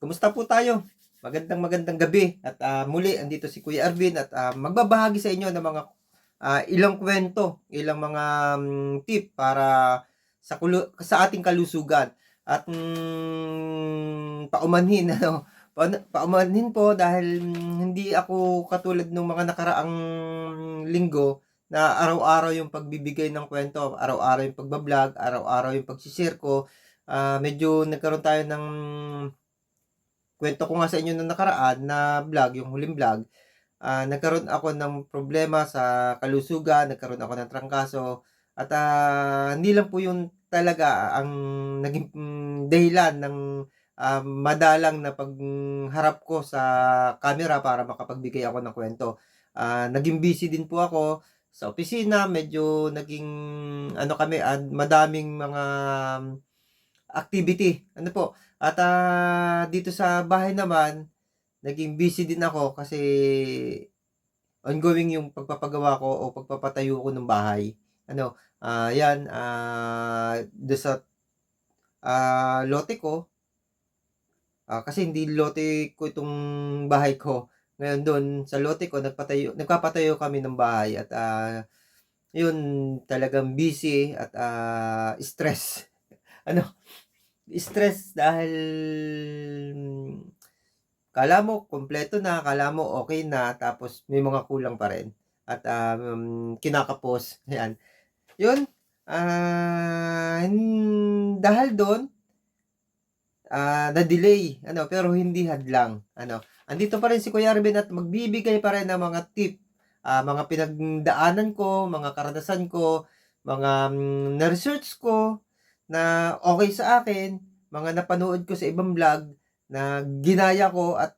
Kumusta po tayo? Magandang gabi at muli andito si Kuya Arvin at magbabahagi sa inyo ng mga ilang kwento, ilang mga tip para sa ating kalusugan at paumanhin ano, paumanhin po dahil hindi ako katulad ng mga nakaraang linggo na araw-araw yung pagbibigay ng kwento, araw-araw yung pagba-vlog, araw-araw yung pagse-share ko. Medyo nagkaroon tayo ng kwento ko nga sa inyo nung nakaraan na vlog, yung huling vlog, nagkaroon ako ng problema sa kalusugan, nagkaroon ako ng trangkaso at hindi lang po yun talaga ang naging dahilan ng madalang na pagharap ko sa camera para makapagbigay ako ng kwento. Naging busy din po ako sa opisina, medyo naging ano kami, madaming mga activity, ano po. At dito sa bahay naman, naging busy din ako kasi ongoing yung pagpapagawa ko o pagpapatayo ko ng bahay. Ano, 'yan, do'n sa, lote ko, kasi hindi lote ko itong bahay ko. Ngayon do'n sa lote ko nagpapatayo kami ng bahay at, 'yun talagang busy at, stress. Ano, stress dahil akala mo kumpleto na, akala mo okey na, tapos may mga kulang pa rin at, kinakapos, ayan. 'Yun, dahil do'n, na-delay ano, pero hindi hadlang ano. Andito pa rin si Kuya Arvin at magbibigay pa rin ng mga tip, mga pinagdaanan ko, mga karanasan ko, mga na-research ko na okey sa akin, mga napanood ko sa ibang vlog na ginaya ko at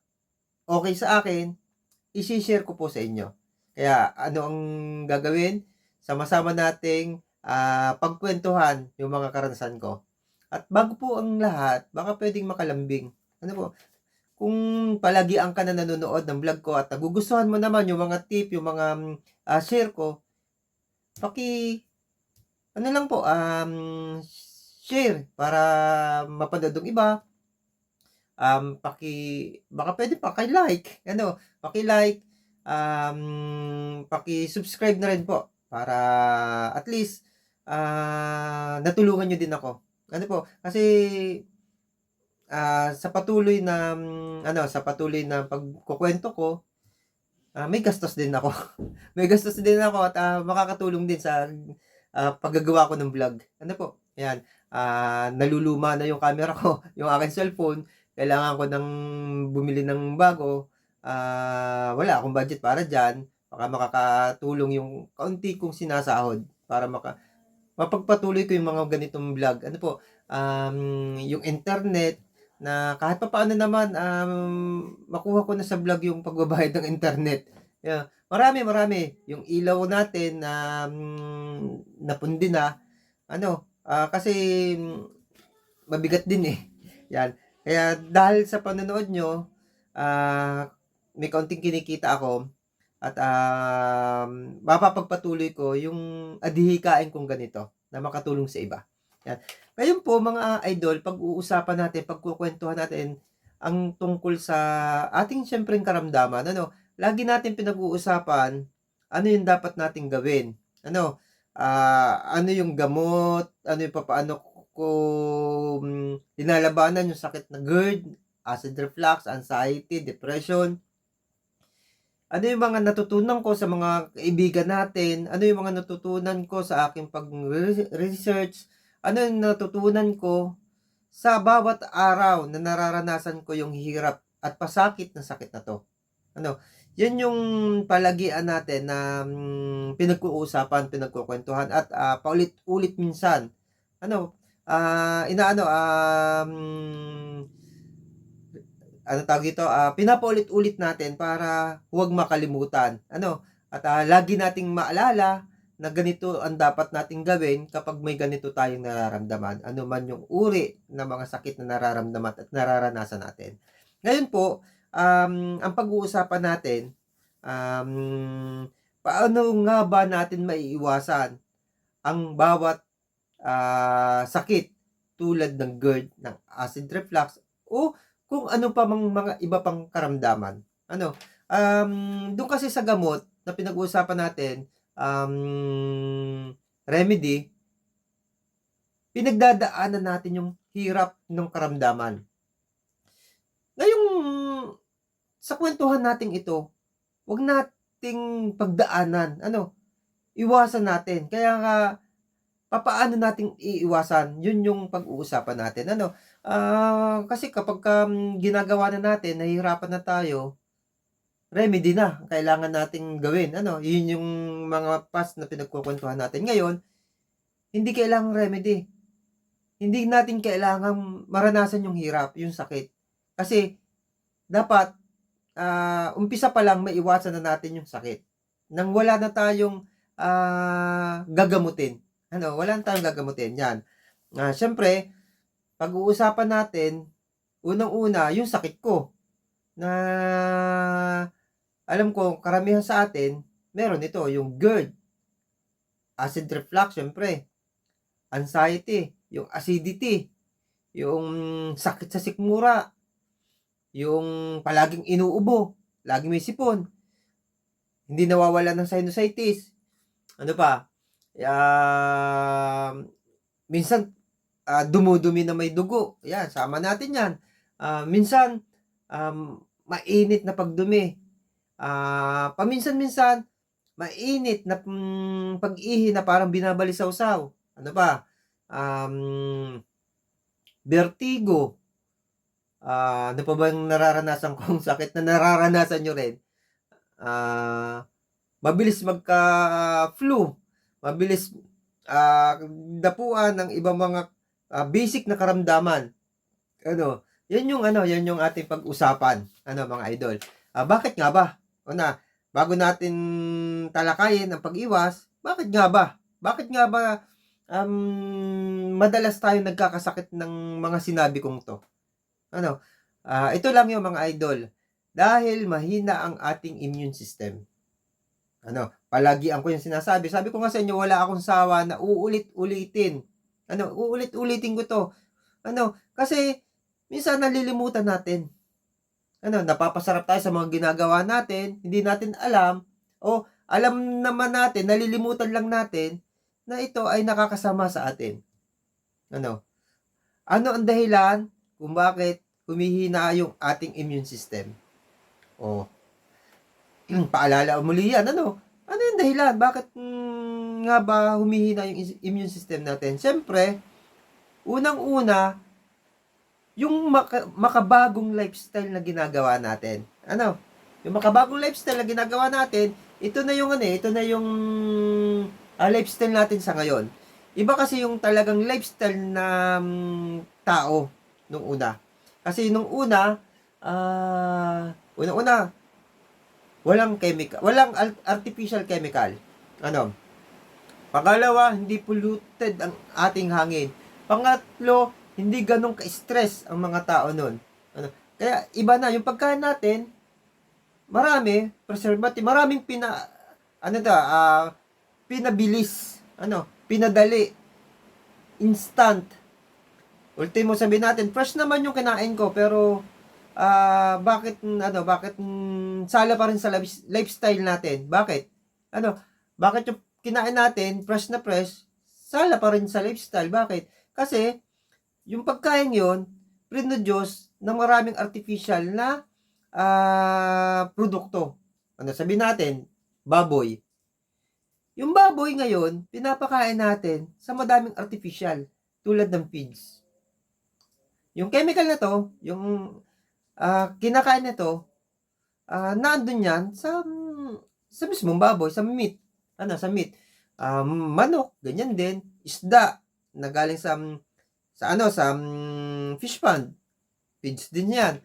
okey sa akin, ise-share ko po sa inyo. Kaya ano ang gagawin? Sama-sama nating, pagkuwentuhan yung mga karanasan ko. At bago po ang lahat, baka puwedeng makalambing. Ano po, kung palagian ka na nanonood ng vlog ko at nagugustuhan mo naman yung mga tip, yung mga, share ko, ano lang po, share para mapanood ng iba. Baka puwede paki-like, ano, paki-like, paki-subscribe na rin po para at least, natulungan niyo din ako. Ano po, kasi, sa patuloy na pagkukuwento ko, may gastos din ako. May gastos din ako at, makakatulong din sa, paggagawa ko ng vlog. Ano po, ayan, naluluma na yung camera ko, yung aking cellphone, kailangan ko ng bumili ng bago, wala akong budget para diyan. Baka makakatulong yung kaunti kong sinasahod para mapagpatuloy ko yung mga ganitong vlog. Ano po, yung internet na kahit papaano naman, makuha ko na sa vlog yung pagbabayad ng internet. Yeah, marami. Yung ilaw natin na, napundi na ano, kasi mabigat din, eh, 'yan. Kaya dahil sa panonood niyo, may kaunting kinikita ako at, mapapagpatuloy ko yung adhikain kong ganito na makatulong sa iba, 'yan. Ngayon po mga idol, pag-uusapan natin, pagkukuwentuhan natin ang tungkol sa ating siyempreng karamdaman ano, lagi natin pinag-uusapan ano yung dapat nating gawin, ano, ano yung gamot, ano yung papaano ko, linalabanan yung sakit na GERD, acid reflux, anxiety, depression. Ano yung mga natutunan ko sa mga kaibigan natin, ano yung mga natutunan ko sa aking research, ano yung natutunan ko sa bawat araw na nararanasan ko yung hirap at pasakit na sakit na 'to. Ano, 'yun yung palagian natin na, pinag-uusapan, pinagkukuwentuhan at, paulit-ulit minsan ano, inaano, tawag dito, pinapaulit-ulit natin para huwag makalimutan, ano, at, lagi nating maalala na ganito ang dapat nating gawin kapag may ganito tayong nararamdaman, ano man yung uri ng mga sakit na nararamdaman at nararanasan natin. Ngayon po, ang pag-uusapan natin, paano nga ba natin maiiwasan ang bawat, sakit tulad ng GERD, ng acid reflux o kung ano pa mang mga iba pang karamdaman. Ano, do'n kasi sa gamot na pinag-uusapan natin, remedy, pinagdadaanan natin yung hirap ng karamdaman. Ngayong sa kuwentuhan nating ito, 'wag nating pagdaanan, iwasan natin. Kaya nga papaano nating iiwasan, yun yung pag-uusapan natin, kasi kapagka, ginagawa na natin, nahihirapan na tayo, remedy na ang kailangan nating gawin, yun yung mga past na pinagkukuwentuhan natin. Ngayon, hindi kailangang remedy, hindi natin kailangang maranasan yung hirap, yung sakit. Kasi dapat, umpisa pa lang maiwasan na natin yung sakit, nang wala na tayong, gagamutin, wala na tayong gagamutin, 'yan. Siyempre pag-uusapan natin, unang-una yung sakit ko, na alam ko karamihan sa atin meron ito, yung GERD, acid reflux siyempre, anxiety, yung acidity, yung sakit sa sikmura, yung palaging inuubo, laging may sipon, hindi nawawalan ng sinusitis, ano pa, minsan, dumudumi na may dugo, 'yan sama natin 'yan. Minsan, mainit na pagdumi, paminsan-minsan mainit na, pag-ihi na parang binabalisawsaw. Ano pa, vertigo, ano pa bang nararanasan kong sakit na nararanasan niyo rin? Mabilis magka-flu, mabilis, dapuan ng ibang mga, basic na karamdaman. 'Yan yung ating pag-usapan, mga idol. Bakit nga ba? Una, bago natin talakayin ang pag-iwas, bakit nga ba? Bakit nga ba, madalas tayong nagkakasakit ng mga sinabi kong 'to? Ito lang yung mga idol, dahil mahina ang ating immune system. Palagian ko yung sinasabi. Sabi ko nga sa inyo, wala akong sawa na uulit-ulitin. Uulit-ulitin ko 'to. Kasi minsan nalilimutan natin. Napapasarap tayo sa mga ginagawa natin, hindi natin alam, o alam naman natin, nalilimutan lang natin na ito ay nakakasama sa atin. Ano ang dahilan kung bakit humihina yung ating immune system? Paalala muli yan, ano yung dahilan? Bakit nga ba humihina yung immune system natin? Siyempre, unang-una, yung makabagong lifestyle na ginagawa natin. Yung makabagong lifestyle na ginagawa natin, ito na yung lifestyle natin sa ngayon. Iba kasi yung talagang lifestyle na tao nung una. Kasi nung una, unang-una, walang chemical, walang artificial chemical. Pangalawa, hindi polluted ang ating hangin. Pangatlo, hindi ganun ka-stress ang mga tao nun. Kaya iba na yung pagkain natin, marami preservative, maraming pinabilis, pinadali, instant. Ultimo sabihin natin, fresh naman yung kinain ko pero bakit sala pa rin sa lifestyle natin? Bakit? Bakit yung kinain natin, fresh na fresh, sala pa rin sa lifestyle? Bakit? Kasi, yung pagkain yon produce ng maraming artificial na produkto. Sabihin natin, baboy. Yung baboy ngayon, pinapakain natin sa madaming artificial, tulad ng feeds. Yung chemical na to, yung kinakain nito, nandun yan sa mismong baboy, sa meat. Sa meat. Manok, ganyan din. Isda, na galing sa fish pond. Feeds din yan.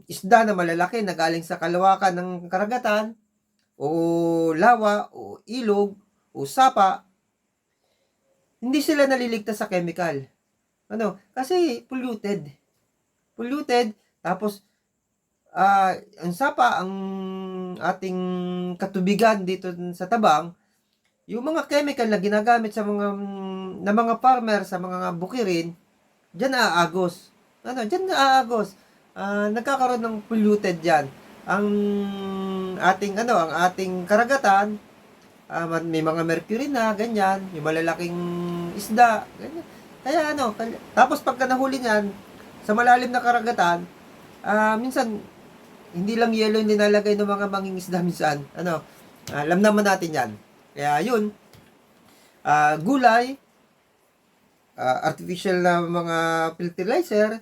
Isda na malalaki na galing sa kalawakan ng karagatan, o lawa, o ilog, o sapa. Hindi sila naliligtas sa chemical. Kasi polluted. Tapos, ang sapa, ang ating katubigan dito sa Tabang, yung mga chemical na ginagamit sa mga farmer, sa mga bukirin, diyan naaagos. Diyan naaagos. Nagkakaroon ng polluted diyan. Ang ang ating karagatan, may mga mercury na, ganyan, yung malalaking isda, ganyan. Kaya tapos pagka nahuli niyan, sa malalim na karagatan, minsan, hindi lang yelo yung nilalagay ng mga mangingisda minsan. Alam naman natin yan. Kaya yun, gulay, artificial na mga fertilizer,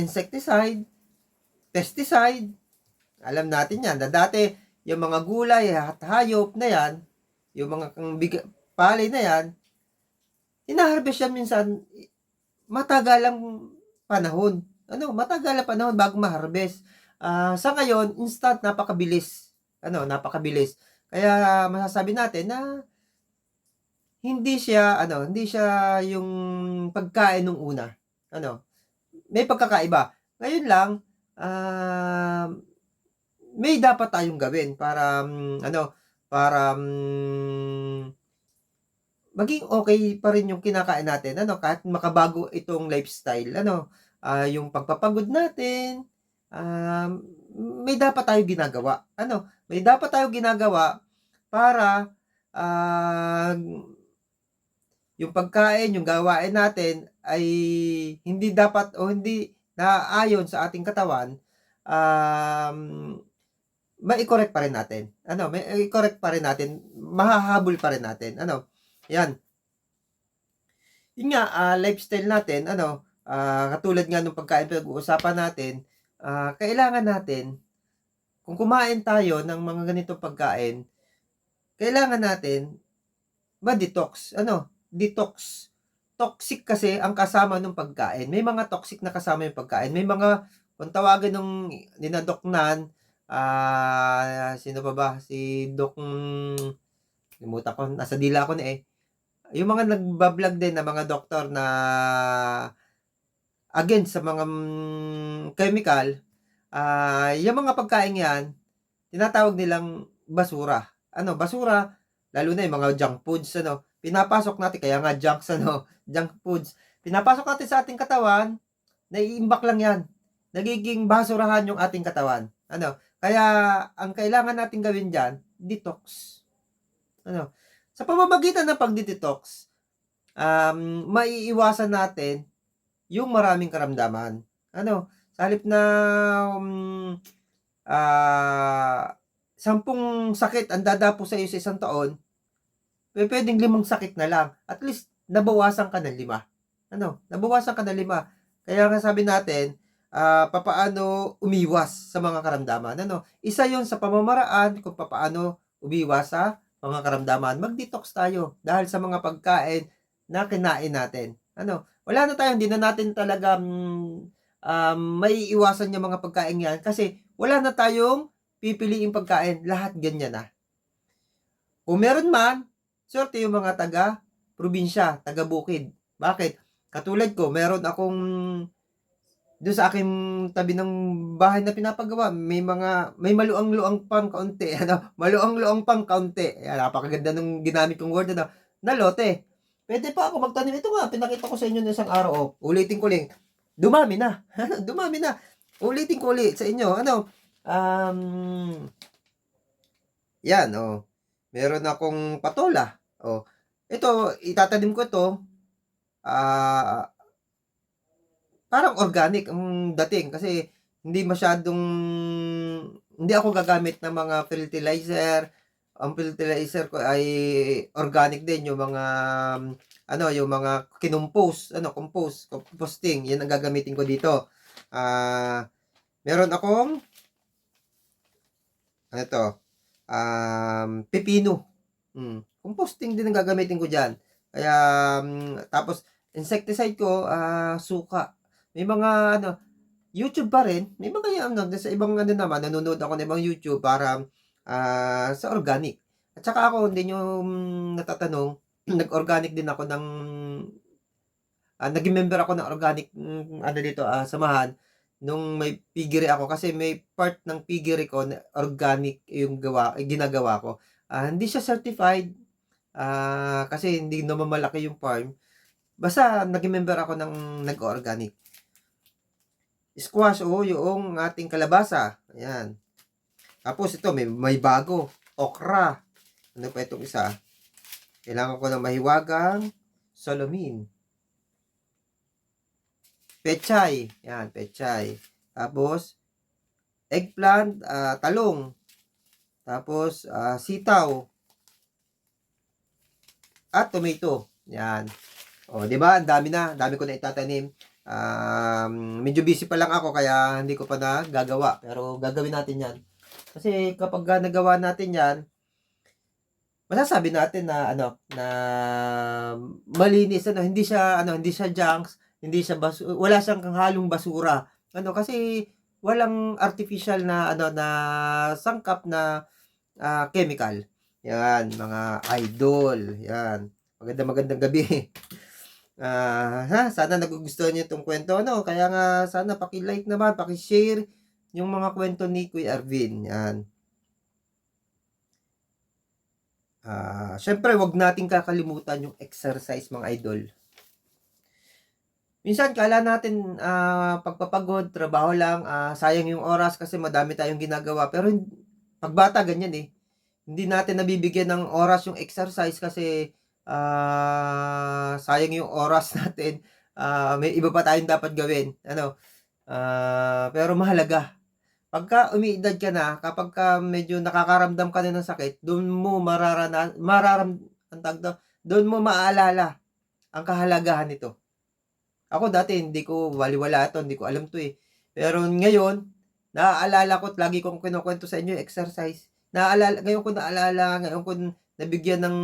insecticide, pesticide, alam natin yan. Dati, yung mga gulay at hayop na yan, yung mga palay na yan, inaharvest yan minsan matagalang panahon. Matagalang panahon bago ma-harvest. Sa ngayon, instant, napakabilis. Napakabilis. Kaya masasabi natin na hindi siya yung pagkain nung una. May pagkakaiba. Ngayon lang, may dapat tayong gawin para maging okay pa rin yung kinakain natin, kahit makabago itong lifestyle, yung pagpapagod natin, may dapat tayong ginagawa. May dapat tayong ginagawa para yung pagkain, yung gawain natin ay hindi dapat o hindi naaayon sa ating katawan, mai-correct pa rin natin. Mai-correct pa rin natin, mahahabol pa rin natin. Yan. Yun nga, lifestyle natin, katulad nga nung pagkain pinag-uusapan natin, kailangan natin, kung kumain tayo ng mga ganitong pagkain, kailangan natin ma-detox. Detox. Toxic kasi ang kasama ng pagkain. May mga toxic na kasama yung pagkain. May mga, kung tawagin nung ninadoknan, sino pa ba? Si Doc, limutan ko, nasa dila ko na eh. Yung mga nagbablog din na mga doktor na against sa mga chemical, yung mga pagkain yan, tinatawag nilang basura. Basura, lalo na yung mga junk foods, pinapasok natin, kaya nga junk foods, pinapasok natin sa ating katawan, naiimbak lang yan. Nagiging basurahan yung ating katawan. Kaya, ang kailangan natin gawin dyan, detox. Sa pamamagitan ng pag-detox, maiiwasan natin yung maraming karamdaman. Sa halip na 10 sakit ang dadapo sa iyo sa isang taon, pwedeng 5 sakit na lang. At least, nabawasan ka ng 5. Nabawasan ka ng 5. Kaya nga sabi natin, papaano umiwas sa mga karamdaman. Isa yon sa pamamaraan kung papaano umiwas sa mga karamdaman. Mag-detox tayo dahil sa mga pagkain na kinain natin. Wala na tayo, hindi na natin talaga may iwasan yung mga pagkain yan kasi wala na tayong pipiliing pagkain. Lahat ganyan na. Kung meron man, swerte yung mga taga-probinsya, taga-bukid. Bakit? Katulad ko, meron akong doon sa aking tabi ng bahay na pinapagawa, may maluang-luang pang kaunti, maluang-luang pang kaunti. Napakaganda ng ginamit kong word, na lote. Pwede pa ako magtanim. Ito nga, pinakita ko sa inyo ng isang araw. Ulitin ko lang. Dumami na. Dumami na. Ulitin ko ulit sa inyo. Yan, meron akong patola. Ito, itatanim ko ito. Parang organic ang dating kasi hindi ako gagamit ng mga fertilizer. Ang fertilizer ko ay organic din, yung mga yung mga kinumpos, composting, yan ang gagamitin ko dito. Meron akong pepino. Composting din ang gagamitin ko diyan. Kaya tapos insecticide ko, suka. May mga YouTube pa rin. May mga sa ibang naman, nanonood ako ng ibang YouTube para sa organic. At saka ako, hindi nyo natatanong, nag-organic din ako ng naging member ako ng organic samahan nung may piggery ako kasi may part ng piggery ko na organic yung ginagawa ko. Hindi siya certified kasi hindi naman malaki yung farm. Basta naging member ako ng nag-organic. Squash, yung ating kalabasa. Ayan. Tapos ito, may bago. Okra. Ano pa itong isa? Kailangan ko ng mahiwagang solomin. Pechay. Yan, pechay. Tapos, eggplant, talong. Tapos, sitaw. At tomato. Yan. O, di ba? Ang dami na. Dami ko na itatanim. Medyo busy pa lang ako kaya hindi ko pa nagagawa. Pero gagawin natin yan. Kasi kapag nagawa natin yan, masasabi natin na na malinis, hindi siya junks, hindi siya wala siyang halong basura. Kasi walang artificial na na sangkap na chemical. Yan, mga idol. Yan. Magandang gabi. Sana nagugustuhan niyo itong kwento, Kaya nga, sana paki-like naman, paki-share yung mga kwento ni Kuya Arvin. Yan. Syempre, wag nating kakalimutan yung exercise, mga idol. Minsan, kala natin, pagpapagod, trabaho lang, sayang yung oras kasi madami tayong ginagawa. Pero, pagbata, ganyan eh. Hindi natin nabibigyan ng oras yung exercise kasi, sayang yung oras natin. May iba pa tayong dapat gawin. Pero mahalaga. Pagka umiidad ka na, kapag ka medyo nakakaramdam ka na ng sakit, doon mo doon mo maalala ang kahalagahan nito. Ako dati hindi ko baliwala ito, hindi ko alam to eh. Pero ngayon, naaalala ko at lagi kong kinukwento sa inyo yung exercise. Ngayon ko naalala, ngayon ko nabigyan ng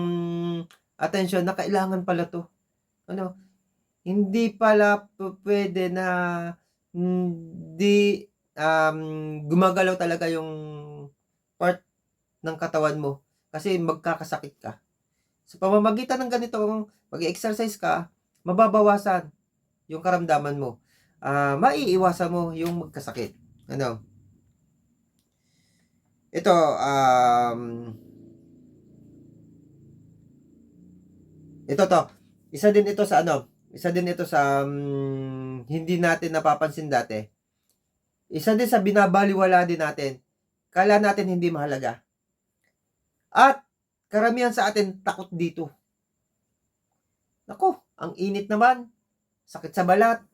attention na kailangan pala to. Hindi pala pwede na hindi gumagalaw talaga yung part ng katawan mo kasi magkakasakit ka. Sa pamamagitan ng ganitong mag-exercise ka, mababawasan yung karamdaman mo. Maiiwasan mo yung magkasakit. Ito, ito to. Isa din ito sa hindi natin napapansin dati. Isa din sa binabaliwala din natin. Kala natin hindi mahalaga. At karamihan sa atin takot dito. Nako, ang init naman. Sakit sa balat.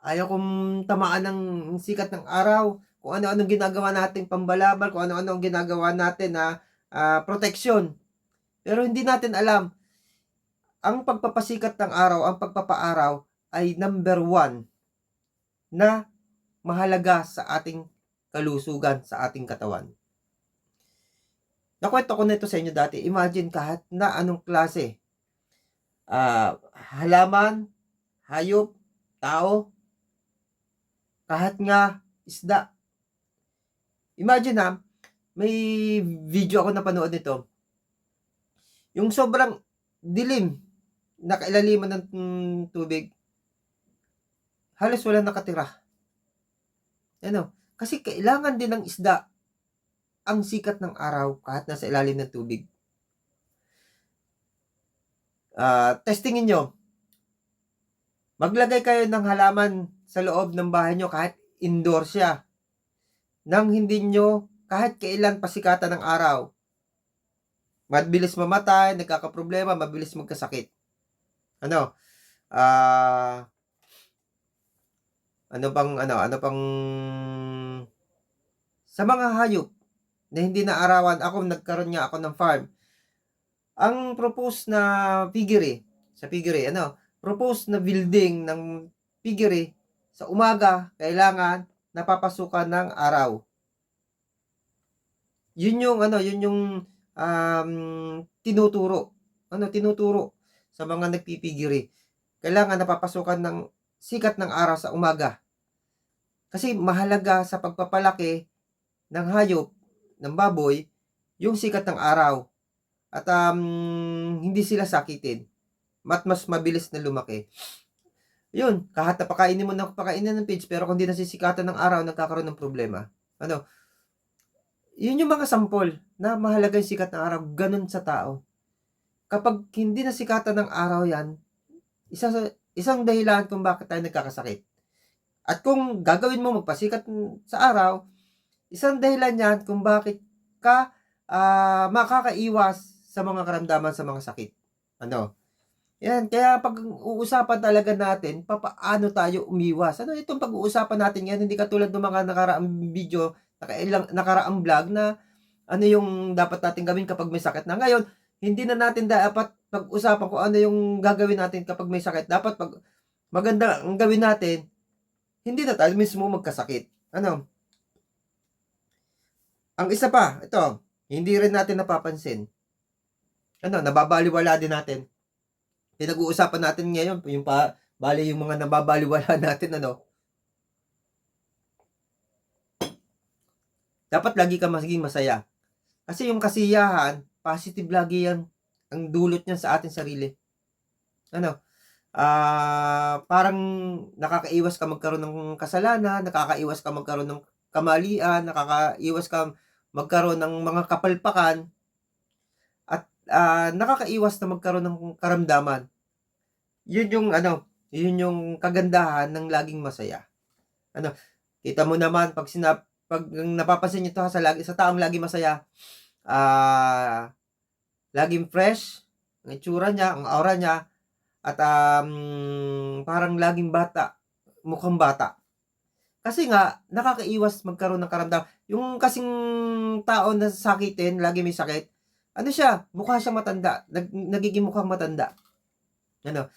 Ayaw kong tamaan ng sikat ng araw. Kung ano-anong ginagawa nating pambalabal, kung ano-anong ginagawa natin na protection. Pero hindi natin alam. Ang pagpapasikat ng araw, ang pagpapaaraw ay number 1 na mahalaga sa ating kalusugan, sa ating katawan. Nakwento ko na ito sa inyo dati. Imagine kahit na anong klase. Halaman, hayop, tao, kahit nga isda. Imagine may video ako napanood nito. Yung sobrang dilim, nakailaliman ng tubig, halos wala nakatira. Kasi kailangan din ng isda ang sikat ng araw kahit nasa ilalim ng tubig. Testingin nyo. Maglagay kayo ng halaman sa loob ng bahay nyo kahit indoor siya. Nang hindi nyo kahit kailan pasikatan ng araw. Mabilis mamatay, nagkakaproblema, mabilis magkasakit. Ano pang sa mga hayop na hindi naarawan, nagkaroon nga ako ng farm. Ang propose na piggery, propose na building ng piggery sa umaga kailangan napapasukan ng araw. Yun yung tinuturo sa mga nagpipiggery. Kailangan napapasukan ng sikat ng araw sa umaga. Kasi mahalaga sa pagpapalaki ng hayop, ng baboy, yung sikat ng araw. At hindi sila sakitin. Mas mabilis na lumaki. Yun, kahit napakainin mo ng pigs, pero kung di nasisikatan ng araw, nagkakaroon ng problema. Yun yung mga sampol na mahalaga yung sikat ng araw. Ganun sa tao. Kapag hindi nasikatan ng araw yan, isang dahilan kung bakit tayo nagkakasakit. At kung gagawin mo magpasikat sa araw, isang dahilan 'yan kung bakit ka, makakaiwas sa mga karamdaman sa mga sakit. Ano, 'yan kaya pag-uusapan talaga natin papaano tayo umiwas. Ano itong pag-uusapan natin ngayon hindi katulad ng mga nakaraang video, nakaraang vlog na ano yung dapat natin gawin kapag may sakit na. Ngayon, hindi na natin dapat pag-usapan kung ano yung gagawin natin kapag may sakit. Dapat maganda ang gawin natin, hindi na tayo mismo magkasakit. Ano, ang isa pa, ito, hindi rin natin napapansin. Ano, nababaliwala din natin. Pinag-uusapan natin ngayon, bali yung mga nababaliwala natin, ano, dapat lagi ka maging masaya. Kasi yung kasiyahan, positive lagi yan, ang dulot niyan sa ating sarili. Ano, parang nakakaiwas ka magkaroon ng kasalanan, nakakaiwas ka magkaroon ng kamalian, nakakaiwas ka magkaroon ng mga kapalpakan, at nakakaiwas na magkaroon ng karamdaman. Yun yung ano, yun yung kagandahan ng laging masaya. Ano, kita mo naman pag napapansin niyo 'to sa taong lagi masaya, laging fresh ang itsura niya, ang aura niya, at parang laging bata, mukhang bata. Kasi nga nakakaiwas magkaroon ng karamdaman. Yung kasing tao na sakitin, lagi may sakit, ano siya, mukha siyang matanda, nagiging mukhang matanda. Ano,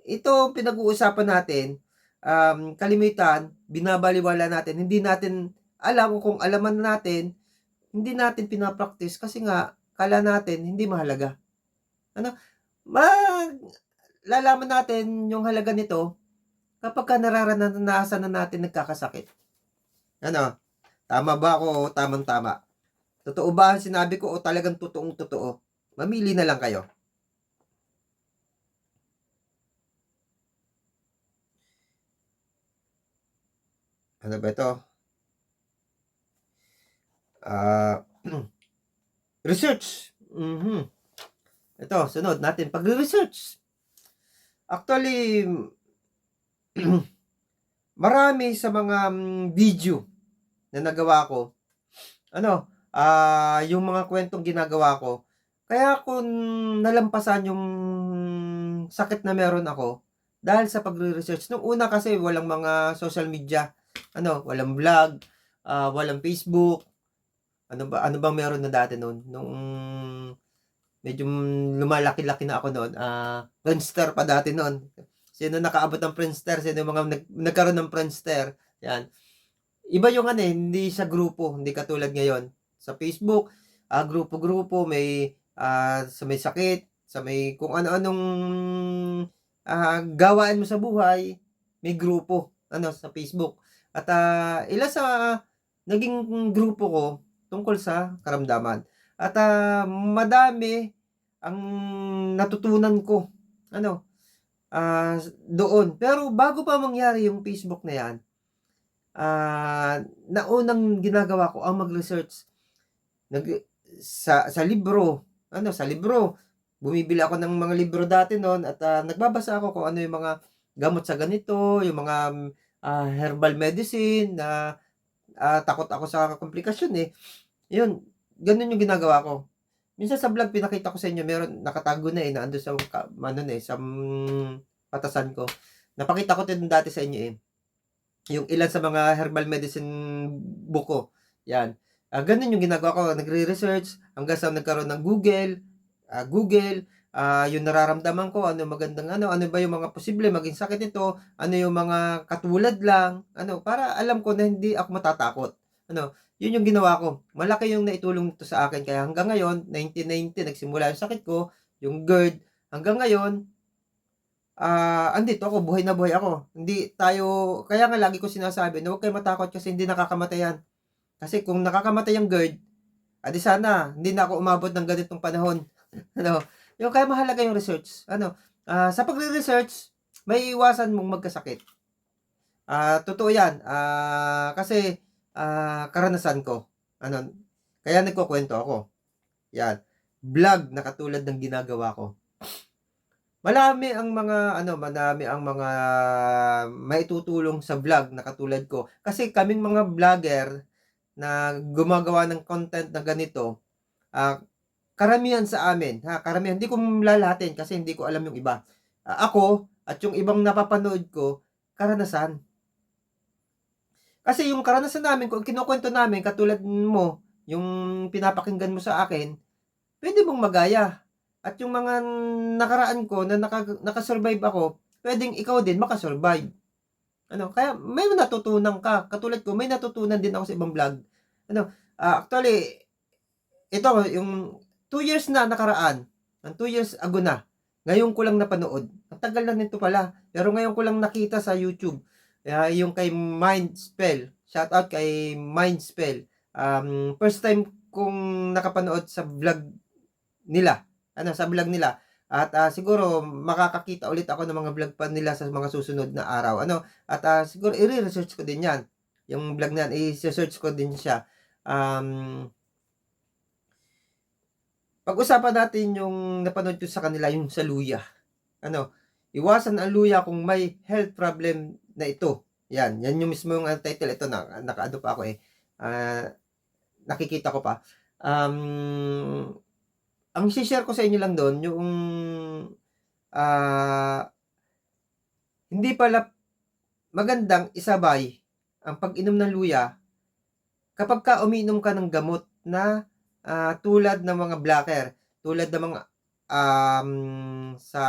ito pinag-uusapan natin, kalimitan binabalewala natin, hindi natin alam, kung alam man natin, hindi natin pina-practice kasi nga akala natin hindi mahalaga. Ano, malalaman natin yung halaga nito kapagka nararanasan na natin nagkakasakit. Ano, tama ba ako o tamang-tama? Totoo ba ang sinabi ko o talagang totoong-totoo? Mamili na lang kayo. Ano ba ito? Research. Ito, sunod natin, pagre-research. Actually, marami sa mga video na nagawa ko, ano, yung mga kwentong ginagawa ko, kaya ko nalampasan yung sakit na meron ako dahil sa pagre-research. Nung una kasi walang mga social media, ano, walang vlog, walang Facebook, ano bang meron na dati noon nung medyo lumalaki-laki na ako noon, Friendster pa dati noon. Sino nakaabot ng Friendster, sino mga nagkaroon ng Friendster, 'yan. Iba yung ano, hindi siya grupo, hindi katulad ngayon. Sa Facebook, grupo-grupo, may, sa may sakit, sa may kung ano-anong, gawain mo sa buhay, may grupo, ano, sa Facebook. At, ilan sa naging grupo ko tungkol sa karamdaman. At, madami ang natutunan ko, ano, doon. Pero bago pa mangyari yung Facebook na 'yan, naunang ginagawa ko ang mag-research. Nag sa libro, ano, sa libro, bumibili ako ng mga libro dati no'n at, nagbabasa ako kung ano yung mga gamot sa ganito, yung mga, herbal medicine na, takot ako sa komplikasyon, eh. Yun, gano'n yung ginagawa ko. Minsan sa vlog pinakita ko sa inyo meron nakatago na, eh, na ando'n sa ano na, eh, sa batasan ko. Napakita ko din dati sa inyo, eh. Yung ilan sa mga herbal medicine book ko, 'yan. Gano'n yung ginagawa ko, nagre-research hanggang sa nagkaroon ng Google, yung nararamdaman ko, ano magandang ano, ano ba yung mga posible maging sakit nito, ano yung mga katulad lang, ano, para alam ko na hindi ako matatakot. Ano, yun yung ginawa ko. Malaki yung naitulong nito sa akin kaya hanggang ngayon, 1990 nagsimula yung sakit ko, yung GERD, hanggang ngayon andito ako, buhay na buhay ako. Hindi tayo kaya nga lagi ko sinasabi na huwag kayong matakot kasi hindi nakakamatay yan. Kasi kung nakakamatay ang GERD, sana hindi na ako umabot ng ganitong panahon. Ano, yung kaya mahalaga yung research. Ano, sa pagre-research, maiiwasan mong magkasakit. Totoo yan. Kasi karanasan ko. Ano, kaya nagkukuwento ako. Yan. Vlog na katulad ng ginagawa ko. Marami ang mga ano, marami ang mga maitutulong sa vlog na katulad ko. Kasi kaming mga vlogger na gumagawa ng content na ganito, karamihan sa amin, karamihan, hindi ko lalahatin kasi hindi ko alam yung iba. Ako at yung ibang napapanood ko, karanasan. Kasi yung karanasan namin, kung kinukuwento namin katulad mo, yung pinapakinggan mo sa akin, puwede mong magaya. At yung mga nakaraan ko na naka-survive ako, puwedeng ikaw din maka-survive. Ano, kaya may natutunan ka. Katulad ko, may natutunan din ako sa ibang vlog. Ano, actually, ito yung 2 years na nakaraan, 2 years ago na. Ngayon ko lang napanood. Ang tagal na nito pala. Pero ngayon ko lang nakita sa YouTube. Yung kay Mindspell. Shout out kay Mindspell. First time kong nakapanood sa vlog nila. Ano, sa vlog nila. At siguro makakakita ulit ako ng mga vlog pa nila sa mga susunod na araw. Ano? At siguro i-research ko din 'yan. Yung vlog na 'yan, i-search ko din siya. Pag-usapan natin yung napanood ko sa kanila, yung sa luya. Ano, iwasan ang luya kung may health problem na ito. Yan yung mismo yung title. Ito na, nakaano pa ako eh. Nakikita ko pa. Ang share ko sa inyo lang doon, yung hindi pala magandang isabay ang pag-inom ng luya kapag ka umiinom ka ng gamot na tulad ng mga blocker, tulad ng mga sa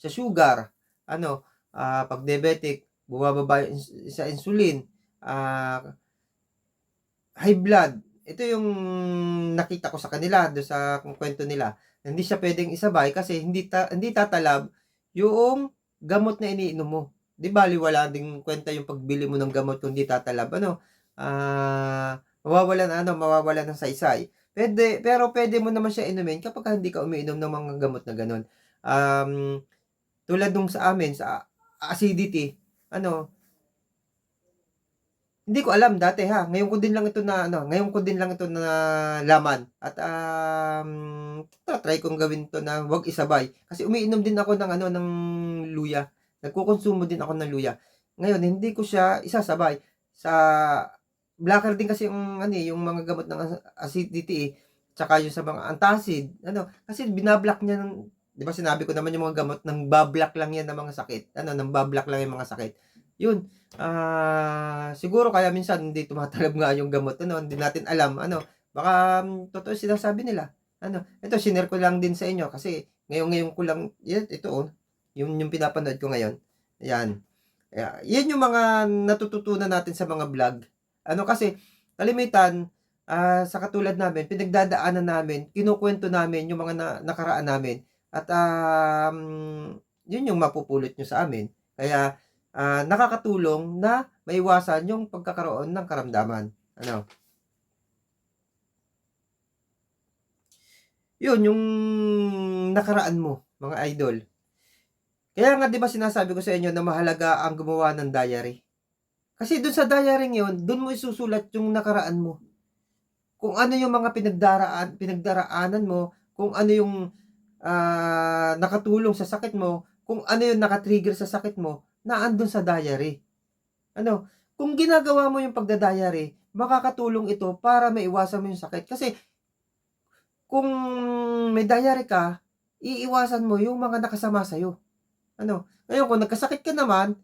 sugar, ano, pag diabetic, bumababa sa insulin, high blood. Ito yung nakita ko sa kanila do sa kwento nila. Hindi siya pwedeng isabay kasi hindi tatalab yung gamot na iniinom mo. 'Di balewala ding kwenta yung pagbili mo ng gamot kung hindi tatalab ano. Mawawalan ng saysay. Pero pwede mo naman siya inumin kapag hindi ka umiinom ng mga gamot na gano'n. Tulad nung sa amin sa acidity, ano, hindi ko alam dati ngayon ko din lang ito nalaman at, ta-try kong gawin 'to na 'wag isabay. Kasi umiinom din ako ng ng luya, nagkokonsumo din ako ng luya. Ngayon hindi ko siya isasabay sa blocker din kasi yung yung mga gamot ng acidity, tsaka yung sa mga antacid kasi bina-block niya ng 'di ba sinabi ko naman yung mga gamot nang-ba-block lang yan ng mga sakit, nang-ba-block lang yung mga sakit. Yun, siguro kaya minsan hindi tumatalab nga yung gamot hindi natin alam baka totoo sinasabi nila. Ito shinare ko lang din sa inyo kasi ngayon ko lang ito yung pinapanood ko ngayon, ayan. Yan yung mga natututunan natin sa mga vlog. Kasi kalimitan, sa katulad namin, pinagdadaanan namin, kinukuwento namin yung mga nakaraan namin at, yun yung mapupulot niyo sa amin. Kaya, nakakatulong na maiwasan yung pagkakaroon ng karamdaman. Yun yung nakaraan mo, mga idol. Kaya nga 'di ba sinasabi ko sa inyo na mahalaga ang gumawa ng diary. Kasi dun sa diary yun, dun mo isusulat yung nakaraan mo. Kung ano yung mga pinagdaraanan mo, kung ano yung, nakatulong sa sakit mo, kung ano yung naka-trigger sa sakit mo, na andun sa diary. Kung ginagawa mo yung pagda-diary, makakatulong ito para maiwasan mo yung sakit. Kasi kung may diary ka, iiwasan mo yung mga nakasama sa'yo. Ngayon kung nagkasakit ka naman,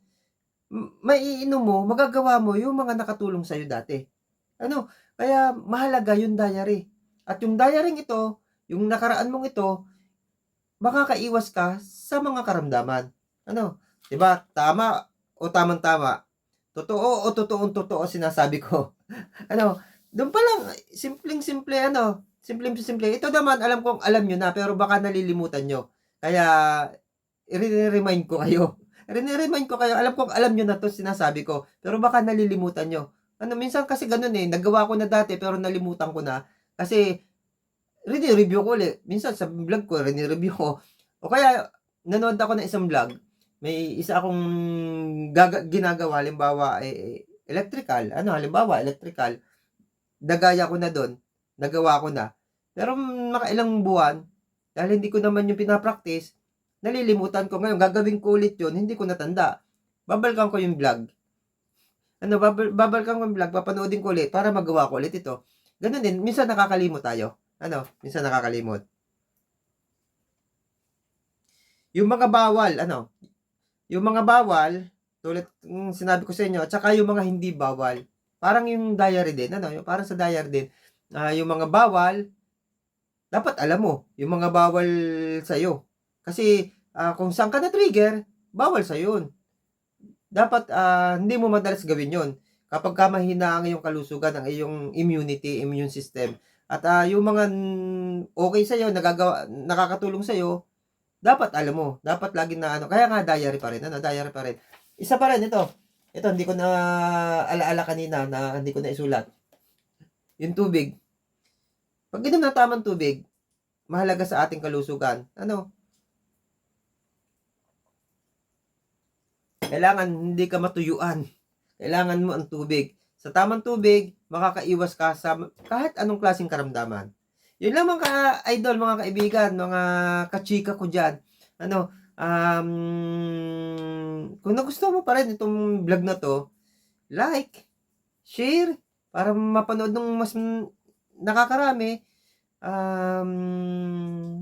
maiinom mo, magagawa mo yung mga nakatulong sa'yo dati. Kaya mahalaga yung diary. At yung diary ito, yung nakaraan mong ito, makakaiwas ka sa mga karamdaman. 'Di ba? Tama o tamang-tama. Totoo o totoong-totoo sinasabi ko. Do'n pa lang simpleng-simple simpleng-simple. Ito naman alam kong alam niyo na pero baka nalilimutan niyo. Kaya remind ko kayo. Rini-remind ko kayo. Alam kong alam niyo na 'to sinasabi ko, pero baka nalilimutan niyo. Minsan kasi gano'n, nagawa ko na dati pero nalimutan ko na. Kasi review ko ulit. Minsan sa vlog ko review ko. O kaya nanood ako ng isang vlog, may isa akong ginagawa halimbawa, electrical, electrical, nagaya ko na do'n, nagawa ko na. Pero nakailang buwan, dahil hindi ko naman yung pina-practice, nalilimutan ko. Ngayon gagawin ko ulit 'yun, hindi ko natanda. Babalikan ko yung vlog. Babalikan ko yung vlog, papanoodin ko ulit para magawa ko ulit ito. Gano'n din, minsan nakakalimot tayo. Minsan nakakalimot. Yung mga bawal, yung mga bawal, tulad ng sinabi ko sa inyo, at saka yung mga hindi bawal. Parang yung diary din, yung parang sa diary din, yung mga bawal, dapat alam mo, yung mga bawal sa'yo. Kasi, kung saan ka na-trigger, bawal sa'yo yun. Dapat, hindi mo madalas gawin yon kapag ka mahina ang iyong kalusugan, ang iyong immune system. At, yung mga okay sa'yo, nakakatulong sa'yo, dapat alam mo, dapat lagi na kaya nga diary pa rin, diary pa rin. Isa pa rin ito. Ito hindi ko na alaala kanina na hindi ko na isulat. Yung tubig. Pag inom ng tamang tubig, mahalaga sa ating kalusugan. Kailangan hindi ka matuyuan. Kailangan mo ang tubig. Sa tamang tubig, makakaiwas ka sa kahit anong klaseng karamdaman. Yun lang mga idol, mga kaibigan, mga kachika ko dyan. Kung nagustuhan mo pa rin itong vlog na to, like, share, para mapanood ng mas nakakarami,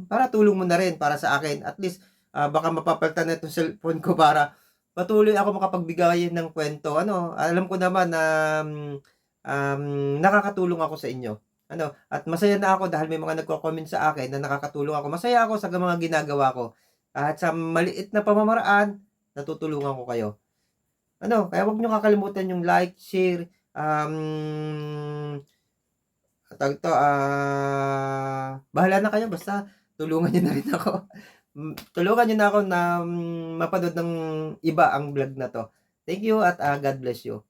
para tulong mo na rin para sa akin. At least, baka mapapalitan na itong cellphone ko para patuloy ako makapagbigay ng kwento. Alam ko naman na nakakatulong ako sa inyo. At masaya na ako dahil may mga nagko-comment sa akin na nakakatulong ako. Masaya ako sa mga ginagawa ko. At sa maliit na pamamaraan, natutulungan ko kayo. Kaya huwag niyo kakalimutan yung like, share, bahala na kayo, basta tulungan niyo na rin ako. Tulungan niyo na ako na mapanood ng iba ang vlog na to. Thank you at God bless you.